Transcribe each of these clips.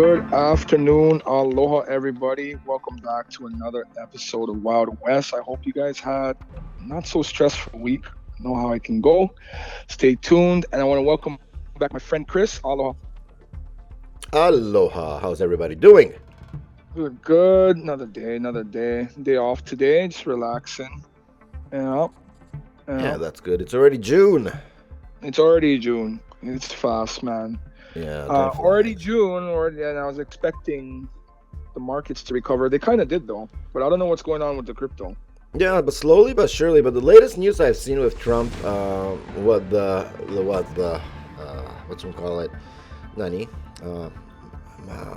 Good afternoon. Aloha, everybody. Welcome back to another episode of Wild West. I hope you guys had not so stressful week. Know how it can go. Stay tuned. And I want to welcome back my friend Chris. Aloha. Aloha. How's everybody doing? Good, good. Another day, another day. Day off today. Just relaxing. Yeah. Yeah, Yeah. that's good. It's already June. It's already June. It's fast, man. Yeah, time Already flies. June, and I was expecting the markets to recover. They kind of did, though. But I don't know what's going on with the crypto. Yeah, but slowly but surely. But the latest news I've seen with Trump, what you call it, Nani? Uh,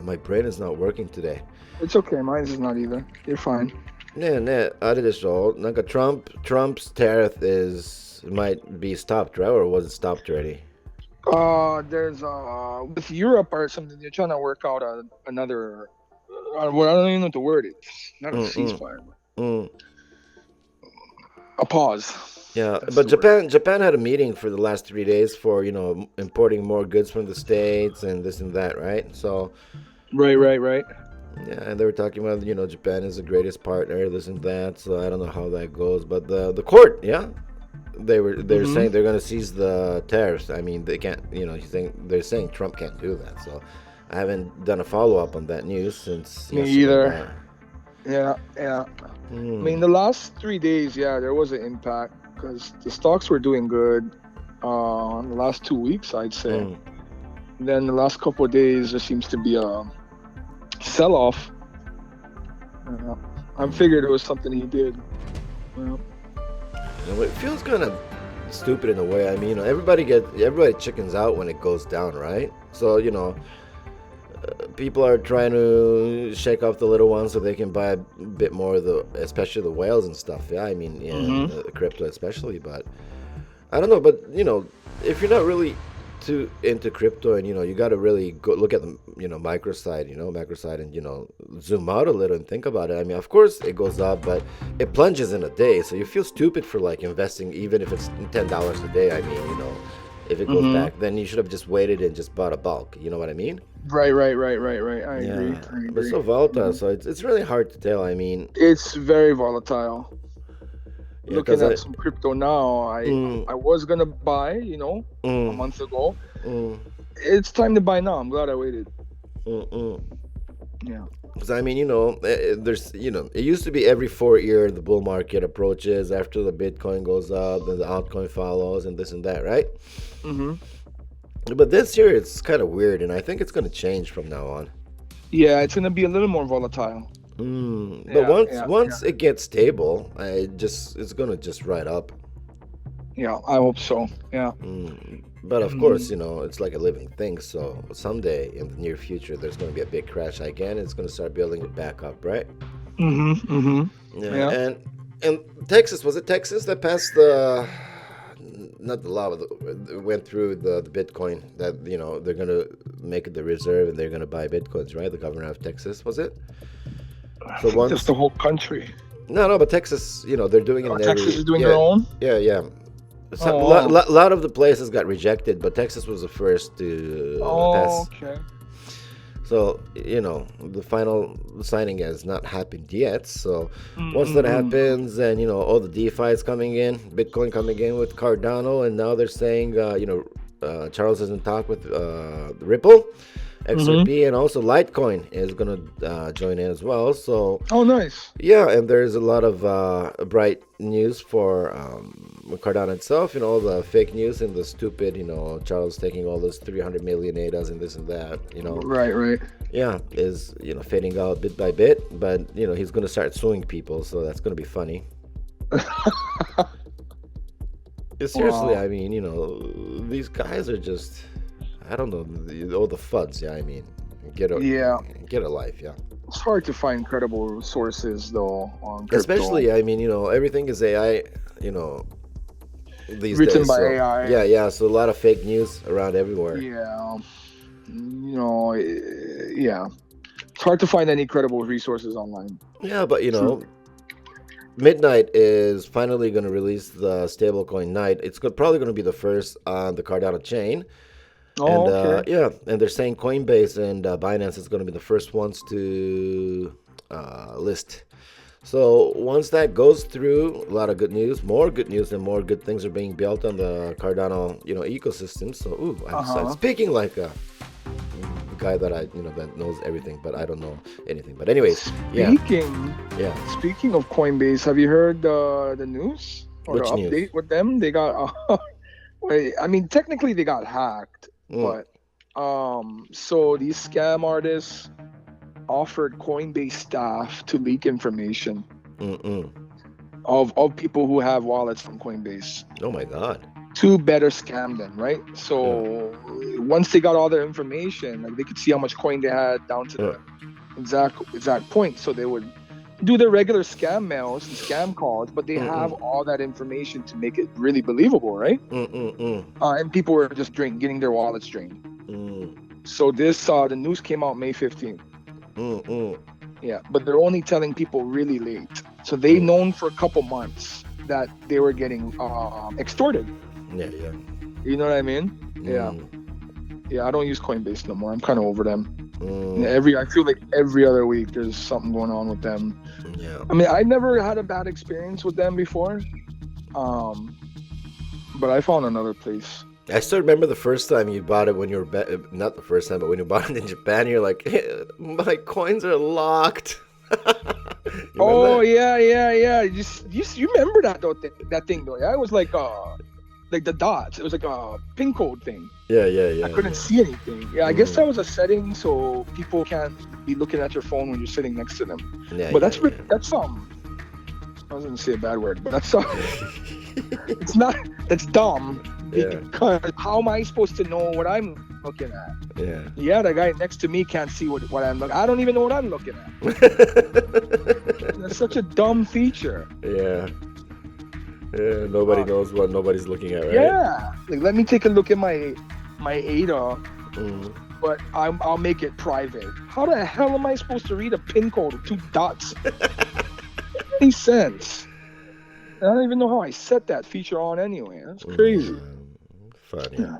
my brain is not working today. It's okay. Mine is not either. You're fine. ねえ、あれでしょなんか Trump's tariff might be stopped, right? Or was it stopped already? There's with Europe or something. They're trying to work out another. Well, I don't even know what the word is. Not a Mm-mm. ceasefire, but Mm. a pause. Yeah, That's but the word. Japan had a meeting for the last 3 days for importing more goods from the States and this and that, right? So Right, right, right. yeah, and they were talking about Japan is the greatest partner, this and that. So I don't know how that goes, but the court, yeah, they're Mm-hmm. saying they're gonna seize the tariffs. I mean, they can't, they're saying Trump can't do that. So I haven't done a follow up on that news since Me yesterday. either. Yeah, yeah. I mean, Hmm. the last 3 days, yeah, there was an impact because the stocks were doing good. In the last 2 weeks, I'd say. Hmm. Then the last couple of days, there seems to be a sell-off. Uh, I Hmm. figured it was something he did. Yeah. It feels kind of stupid in a way. I mean, everybody chickens out when it goes down, right? So people are trying to shake off the little ones so they can buy a bit more of especially the whales and stuff. Yeah, I mean, yeah, and Mm-hmm. the crypto especially. But I don't know. But if you're not really too into crypto, and you got to really go look at the macro side, and zoom out a little and think about it. I mean, of course it goes up, but it plunges in a day, so you feel stupid for like investing, even if it's $10 a day. I mean, if it goes Mm-hmm. back, then you should have just waited and just bought a bulk. You know what I mean? Right, right, right, right, right. I agree. Yeah, I but it's agree. so volatile, Hmm. so it's really hard to tell. I mean, It's very volatile. yeah, Looking because at some crypto now, I mm, I was gonna buy, a mm, month ago. mm, It's time to buy now. I'm glad I waited. mm. Yeah. Because I mean, it used to be every 4 year the bull market approaches after the Bitcoin goes up, then the altcoin follows, and this and that, right? Mm-hmm. But this year it's kind of weird, and I think it's going to change from now on. Yeah, it's gonna be a little more volatile. But Yeah, once yeah, yeah, once it gets stable, it's gonna just ride up. yeah. I hope so. Yeah. But of Mm-hmm. course, it's like a living thing. So someday in the near future, there's going to be a big crash again. It's going to start building it back up, right? Mm-hmm. Mm-hmm. Yeah, Yeah. and Texas, was it Texas that passed the not the law, but went through the Bitcoin that they're going to make it the reserve and they're going to buy Bitcoins, right? The governor of Texas, was it? I So think that's once the whole country. no, but Texas, they're doing it Oh, in Texas every is doing their yeah, own. yeah. Some, Oh, lot of the places got rejected, but Texas was the first to oh, pass. okay. So, the final signing has not happened yet. So, once that Mm-mm-mm. happens, and, all the DeFi is coming in, Bitcoin coming in with Cardano, and now they're saying, Charles is in talk with Ripple, Mm-hmm. XRP, and also Litecoin is going to join in as well. So, Oh, nice. yeah, and there's a lot of bright news for Cardano itself, all the fake news and the stupid, Charles taking all those 300 million ADAs and this and that, Right, right. yeah, is, fading out bit by bit, but, he's going to start suing people, so that's going to be funny. Seriously, Wow. I mean, these guys are just, I don't know, all the fuds, yeah, I mean, get a, Yeah. get a life, yeah. It's hard to find credible sources though on crypto Especially, I mean, everything is AI, you know, these written days. by So AI. yeah. So a lot of fake news around everywhere. Yeah. Yeah. It's hard to find any credible resources online. Yeah, but Truly. Midnight is finally going to release the stablecoin Night. It's probably going to be the first on the Cardano chain. Oh, And okay. yeah, and they're saying Coinbase and Binance is going to be the first ones to list. So once that goes through, a lot of good news, more good news, and more good things are being built on the Cardano, ecosystem. So, ooh, I'm Uh-huh. speaking like a guy that that knows everything, but I don't know anything. But anyways, yeah, Speaking yeah. speaking of Coinbase, have you heard the news or the Which news? update with them? They got wait, I mean technically they got hacked, Mm, but so these scam artists offered Coinbase staff to leak information mm, mm. of people who have wallets from Coinbase Oh my God. to better scam them, right? Uh, So once they got all their information, like they could see how much coin they had down to uh, the exact point. So they would do their regular scam mails and scam calls, but they mm, have mm, all that information to make it really believable, right? mm, mm, mm, And people were just getting their wallets drained. mm, So the news came out May 15th. mm, mm, Yeah, but they're only telling people really late. So they've mm. known for a couple months that they were getting extorted. Yeah, yeah. You know what I mean? Yeah. Mm, Yeah, I don't use Coinbase no more. I'm kind of over them. mm, I feel like every other week there's something going on with them. yeah. I mean, I never had a bad experience with them before, um, but I found another place. I still remember the first time you bought it when you were not the first time, but when you bought it in Japan, you're like, my coins are locked. You remember Oh that? yeah. You remember that though? That thing though? Yeah, it was like the dots. It was like a pin code thing. Yeah, yeah, yeah, I couldn't yeah. see anything. Yeah, I guess Mm. that was a setting so people can't be looking at your phone when you're sitting next to them. Yeah, But yeah, that's I was gonna say a bad word, but that's it's not that's dumb yeah, because how am I supposed to know what I'm looking at? yeah. Yeah, the guy next to me can't see what I'm looking. I don't even know what I'm looking at. That's such a dumb feature. Yeah. Yeah, nobody knows what nobody's looking at, right? Yeah, like let me take a look at my ADA, Mm. but I'll make it private. How the hell am I supposed to read a pin code with 2 dots? Any sense? I don't even know how I set that feature on anyway. That's crazy. Funny. Yeah.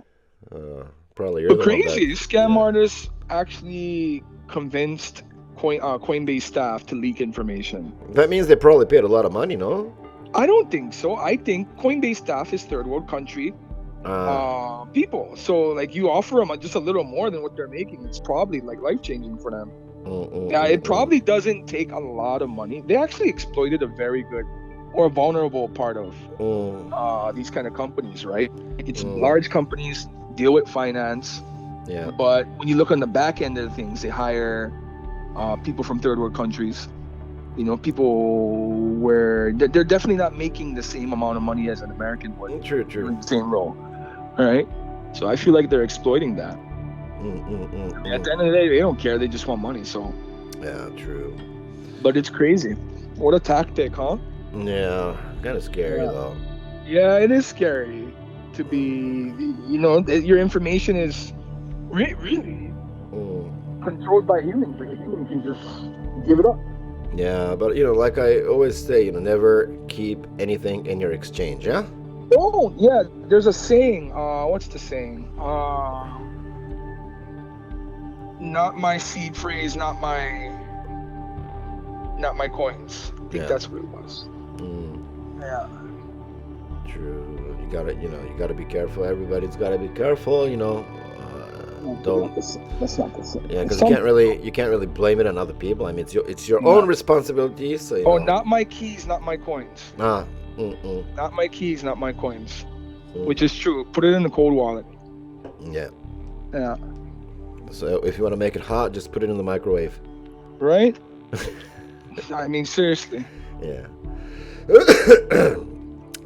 Probably you're But the one crazy, that. scam Yeah. artists actually convinced Coinbase staff to leak information. That means they probably paid a lot of money, no? I don't think so. I think Coinbase staff is third world country people. So like you offer them just a little more than what they're making, it's probably like life changing for them. Yeah, it probably doesn't take a lot of money. They actually exploited a very good or vulnerable part of these kind of companies, right? It's large companies deal with finance, Yeah. but when you look on the back end of things, they hire people from third world countries. You know, people where they're definitely not making the same amount of money as an American would True, doing true. the same role, right? So I feel like they're exploiting that. At the end of the day, they don't care. They just want money. So, Yeah, true. but it's crazy. What a tactic, huh? Yeah, kind of scary Yeah. though. Yeah, it is scary to be. You know, your information is really controlled by humans. Like a human can just give it up. Yeah, but like I always say, never keep anything in your exchange. Yeah. Oh, yeah. There's a saying. What's the saying? Not my seed phrase, not my coins. I think that's what it was. Yeah. True. You gotta be careful. Everybody's gotta be careful. Don't. That's not the same. Yeah, because you can't really blame it on other people. I mean, it's your own responsibility. So Not my keys, not my coins. Not my keys, not my coins. Which is true. Put it in the cold wallet. Yeah. Yeah. So if you want to make it hot, just put it in the microwave. Right? I mean, seriously. Yeah.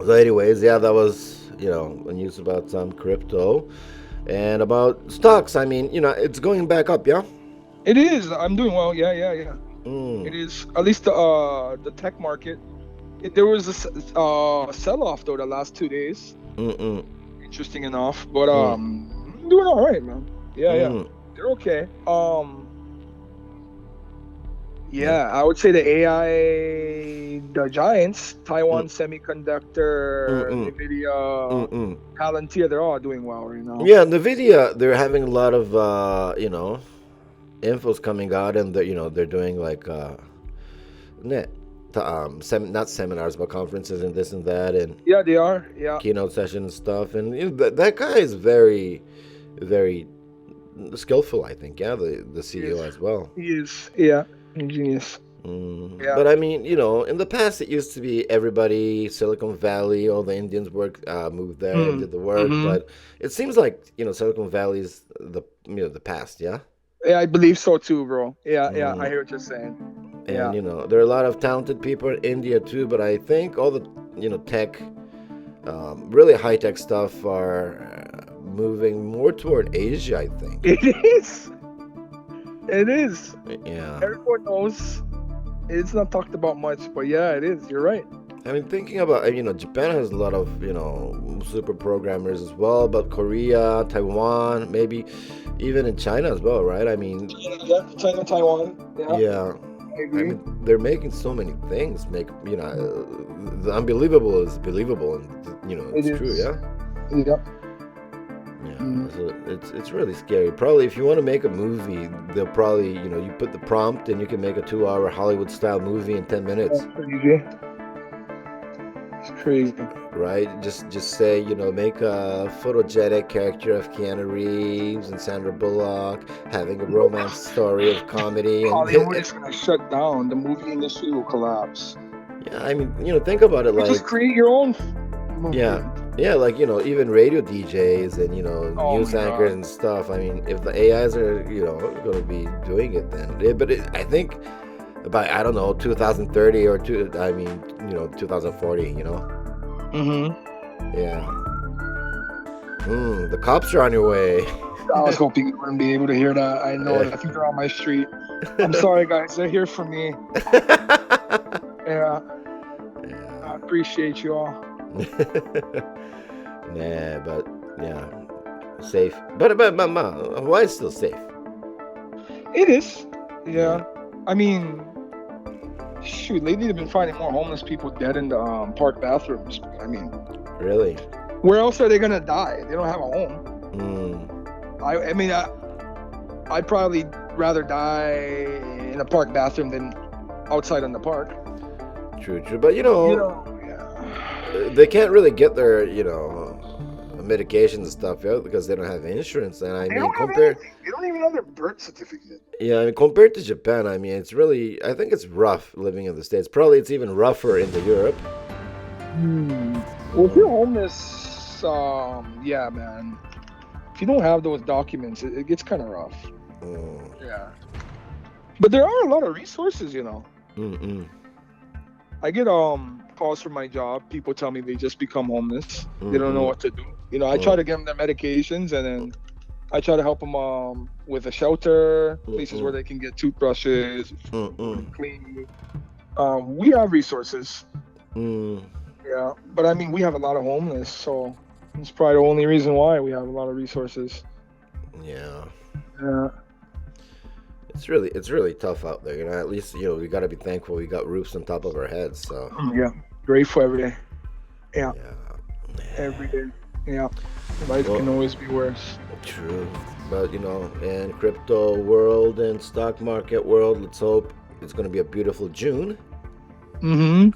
So anyways, yeah, that was, news about some crypto and about stocks. I mean, it's going back up, yeah? It is. I'm doing well. Yeah. It is. At least the tech market. There was a sell-off, though, the last 2 days. Interesting enough. But I'm doing all right, man. Yeah. They're okay. Yeah, I would say the AI, the giants, Taiwan Mm, Semiconductor, mm, Nvidia, mm. Palantir, they're all doing well right now. Yeah, NVIDIA, they're having a lot of info's coming out, and they're doing like net not seminars but conferences and this and that, and Yeah, they are. Yeah, keynote sessions and stuff, and that guy is very, very skillful, I think. Yeah, the he CEO is. as well. He is. Yeah, genius. Yeah. But I mean, in the past it used to be everybody, Silicon Valley, all the Indians moved there and did the work. Mm-hmm. But it seems like Silicon Valley is the past, yeah. Yeah, I believe so too, bro. Yeah, yeah, I Mm, hear what you're saying. and Yeah. there are a lot of talented people in India too. But I think all the tech, really high tech stuff are moving more toward Asia, I think. It is. It is. Yeah. Everyone knows. It's not talked about much, but yeah, it is. You're right. I mean, thinking about, Japan has a lot of, super programmers as well, but Korea, Taiwan, maybe even in China as well, right? I mean, Yeah, China, Taiwan. Yeah, yeah, I I agree. mean, they're making so many things. The unbelievable is believable, and It it's true, is. yeah. Yeah. Yeah, Mm. so it's really scary. Probably if you want to make a movie, they'll probably, you put the prompt and you can make a 2-hour Hollywood style movie in 10 minutes. That's crazy. It's crazy. Right? Just say, make a photogenic character of Keanu Reeves and Sandra Bullock having a romance story of comedy, and Hollywood is gonna shut down. The movie industry will collapse. yeah, I mean, think about it You just like, create your own movie. yeah, like, even radio DJs and, Oh news my anchors God. and stuff. I mean, if the AIs are, going to be doing it, then, I think by, I don't know, 2030 or 2040, Mm-hmm. yeah. The cops are on your way. I was hoping you wouldn't be able to hear that. I know it. I think they're on my street. I'm sorry, guys. They're here for me. Yeah, I Yeah. appreciate you all. Nah, but yeah, safe. But Hawaii's still safe. It is. Yeah. Yeah. I mean, shoot, lately they've been finding more homeless people dead in the park bathrooms. I mean, Really. where else are they gonna die? They don't have a home. Mm, I mean, I'd probably rather die in a park bathroom than outside in the park. true. But Yeah. they can't really get their medications and stuff, yeah, because they don't have insurance. And I They mean, don't have compared, anything. They don't even have their birth certificate. yeah, I mean, compared to Japan, I mean, it's really, I think it's rough living in the States. Probably it's even rougher in the Europe. Well, if you're homeless, yeah, man. If you don't have those documents, it gets kind of rough. Mm, Yeah. But there are a lot of resources, mm. I get calls from my job. People tell me they just become homeless. They don't know what to do. I try to give them their medications, and then I try to help them with a shelter, places where they can get toothbrushes, clean. We have resources. Yeah, but I mean, we have a lot of homeless, so it's probably the only reason why we have a lot of resources. Yeah. Yeah. It's really tough out there. At least, we got to be thankful we got roofs on top of our heads. So, Yeah. Grateful every day. Yeah. yeah. Every day. Yeah. Life Well, can always be worse. true. But, in crypto world and stock market world, let's hope it's going to be a beautiful June. Mm-hmm.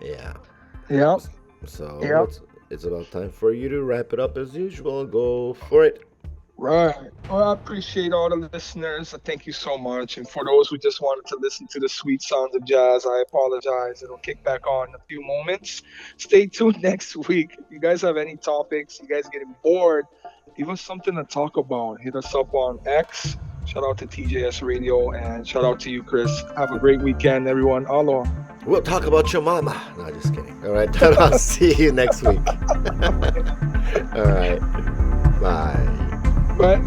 Yeah. Yeah. So, Yeah. it's about time for you to wrap it up as usual. Go for it. Right. Well, I appreciate all the listeners. Thank you so much. And for those who just wanted to listen to the sweet sounds of jazz, I apologize. It'll kick back on in a few moments. Stay tuned next week. If you guys have any topics, you guys getting bored, give us something to talk about. Hit us up on X. Shout out to TJS Radio and shout out to you, Chris. Have a great weekend, everyone. Aloha. We'll talk about your mama. No, just kidding. All right. I'll see you next week. All right. Bye. Bye.